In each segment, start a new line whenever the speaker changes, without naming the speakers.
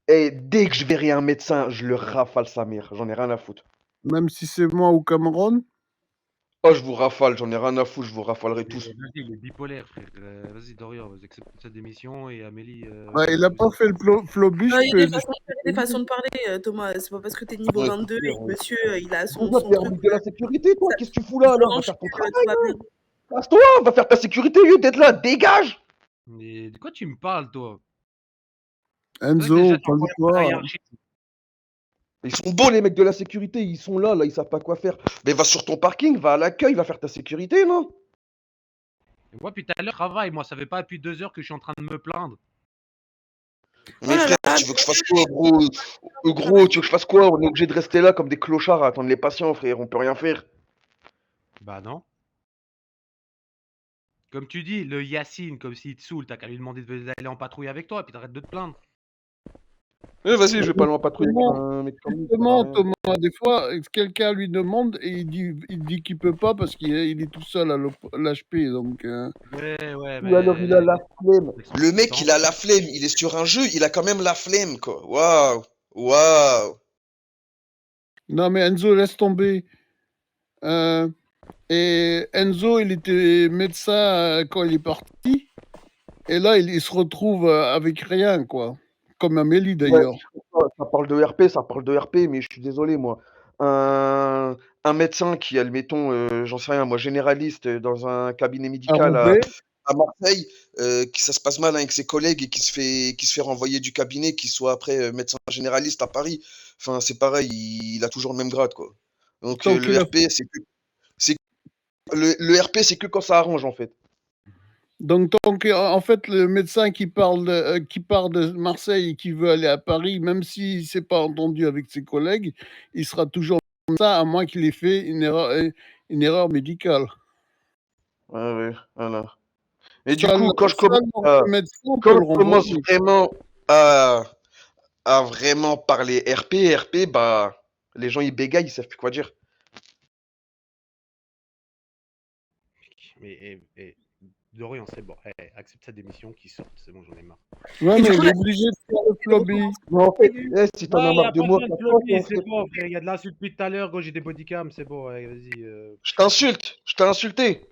Et dès que je verrai un médecin, je le rafale sa mère. J'en ai rien à foutre.
Même si c'est moi ou Cameron?
Oh, je vous rafale, j'en ai rien à foutre, je vous rafalerai tous.
Vas-y, il est bipolaire, frère. Vas-y, Dorian, vas-y, accepte sa démission et Amélie.
Bah, il a pas fait le flobiche
Il y a
que.
des façons de parler, Thomas. C'est pas parce que t'es niveau
Ouais,
22
c'est
et
sûr,
que
ouais.
monsieur, il a son
Pourquoi t'es
truc.
arbitre de la sécurité, toi? Qu'est-ce que tu fous là, va faire ton travail,
tout va bien.
Casse-toi, va faire ta sécurité, au lieu d'être là, dégage!
Mais de quoi tu me parles, toi?
Enzo, calme-toi.
Ils sont beaux, les mecs de la sécurité, ils sont là, ils savent pas quoi faire. Mais va sur ton parking, va à l'accueil, va faire ta sécurité, non?
Moi, puis tout à l'heure, je travaille. Moi, ça fait pas depuis 2 heures que je suis en train de me plaindre.
Mais frère, tu veux que je fasse quoi, gros? Gros, tu veux que je fasse quoi? On est obligé de rester là comme des clochards à attendre les patients, frère, on peut rien faire.
Bah non. Comme tu dis, le Yacine, comme s'il te saoule, t'as qu'à lui demander d'aller en patrouille avec toi, et puis t'arrêtes de te plaindre.
Vas-y, je vais pas aller en patrouille avec un mec comme lui, ça sert à rien.
Thomas, des fois, quelqu'un lui demande et il dit qu'il peut pas parce qu'il est tout seul à l'HP, donc.
Ouais,
Ou alors il a la flemme.
Le mec, il a la flemme. Il est sur un jeu, il a quand même la flemme, quoi. Waouh. Waouh.
Non, mais Enzo, laisse tomber. Et Enzo, il était médecin quand il est parti. Et là, il se retrouve avec rien, quoi. Comme Amélie, d'ailleurs.
Ouais, ça parle de RP, mais je suis désolé, moi. Un médecin qui, admettons, j'en sais rien, moi, généraliste dans un cabinet médical
À Marseille, qui ça se passe mal avec ses collègues et qui se fait renvoyer du cabinet, qui soit après médecin généraliste à Paris. Enfin, c'est pareil, il a toujours le même grade, quoi. Donc le RP, le RP, c'est que quand ça arrange, en fait.
Donc, en fait, le médecin qui part de Marseille et qui veut aller à Paris, même s'il ne s'est pas entendu avec ses collègues, il sera toujours comme ça, à moins qu'il ait fait une erreur médicale.
Ouais, voilà. Et du coup, quand je commence vraiment à vraiment parler RP, bah, les gens, ils bégayent, ils savent plus quoi dire.
Mais Dorian, c'est bon. Accepte sa démission, qu'il sorte. C'est bon, j'en ai marre.
Ouais, mais il est obligé de faire le flobby.
Mais en fait, si t'en as marre de moi,
c'est bon, frère. Il y a de l'insulte depuis tout à l'heure. Gros, j'ai des bodycams, c'est bon. Vas-y.
Je t'insulte. Je t'ai insulté.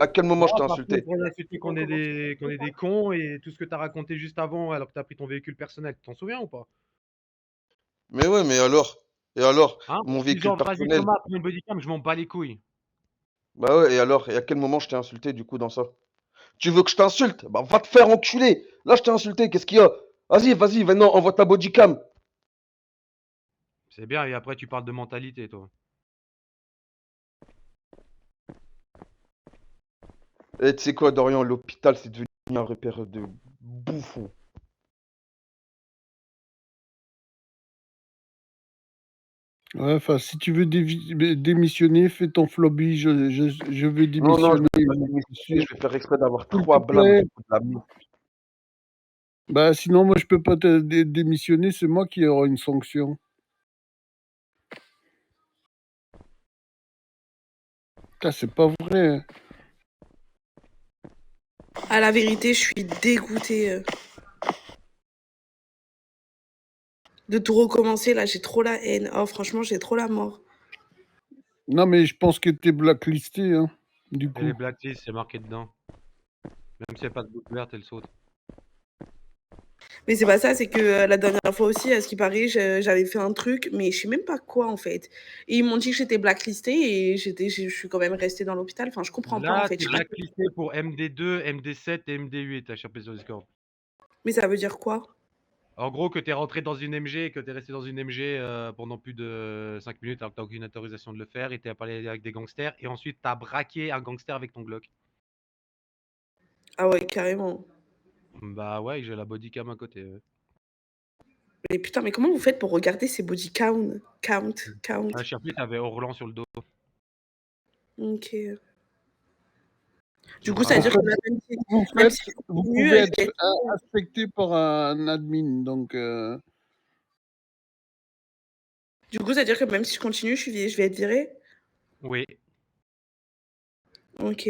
À quel moment je t'ai insulté?
On a insulté qu'on est des cons et tout ce que t'as raconté juste avant, alors que t'as pris ton véhicule personnel. Tu t'en souviens ou pas?
Mais ouais, mais alors? Et alors?
Hein?
Mon véhicule personnel.
Vas-y, Thomas, prends une bodycam, je m'en bats les couilles.
Bah ouais, et alors? Et à quel moment je t'ai insulté, du coup, dans ça? Tu veux que je t'insulte? Bah va te faire enculer! Là, je t'ai insulté, qu'est-ce qu'il y a? Vas-y, maintenant, envoie ta bodycam.
C'est bien, et après tu parles de mentalité, toi.
Et tu sais quoi, Dorian, l'hôpital, c'est devenu un repère de bouffons.
Ouais, enfin, si tu veux démissionner, fais ton flobby, je veux démissionner.
Non, je vais faire exprès d'avoir 3 blâmes.
Bah, sinon, moi, je peux pas te démissionner, c'est moi qui aurai une sanction. C'est pas vrai.
À la vérité, je suis dégoûtée de tout recommencer. Là, j'ai trop la haine. Oh, franchement, j'ai trop la mort.
Non, mais je pense que t'es blacklisté, hein, du coup.
Elle est blacklist, c'est marqué dedans. Même si elle passe boucle verte, elle saute.
Mais c'est pas ça, c'est que la dernière fois aussi, à ce qui paraît, j'avais fait un truc, mais je sais même pas quoi en fait. Et ils m'ont dit que j'étais blacklistée et je suis quand même restée dans l'hôpital. Enfin, je comprends pas en fait.
Là, t'es blacklisté pour MD2, MD7 et MD8, à Sharpie sur Discord.
Mais ça veut dire quoi?
En gros, que t'es rentré dans une MG, que t'es resté dans une MG pendant plus de 5 minutes alors que t'as aucune autorisation de le faire et t'es parlé avec des gangsters et ensuite t'as braqué un gangster avec ton Glock.
Ah ouais, carrément.
Bah ouais, j'ai la bodycam à côté.
Mais putain, mais comment vous faites pour regarder ces body count?
Ah, Sharpie, t'avais Orlan sur le dos.
Ok. Du coup, ça veut dire que
vous pouvez être affecté par un admin, donc.
Du coup, ça veut dire que même si je continue, je vais être virée?
Oui.
Ok.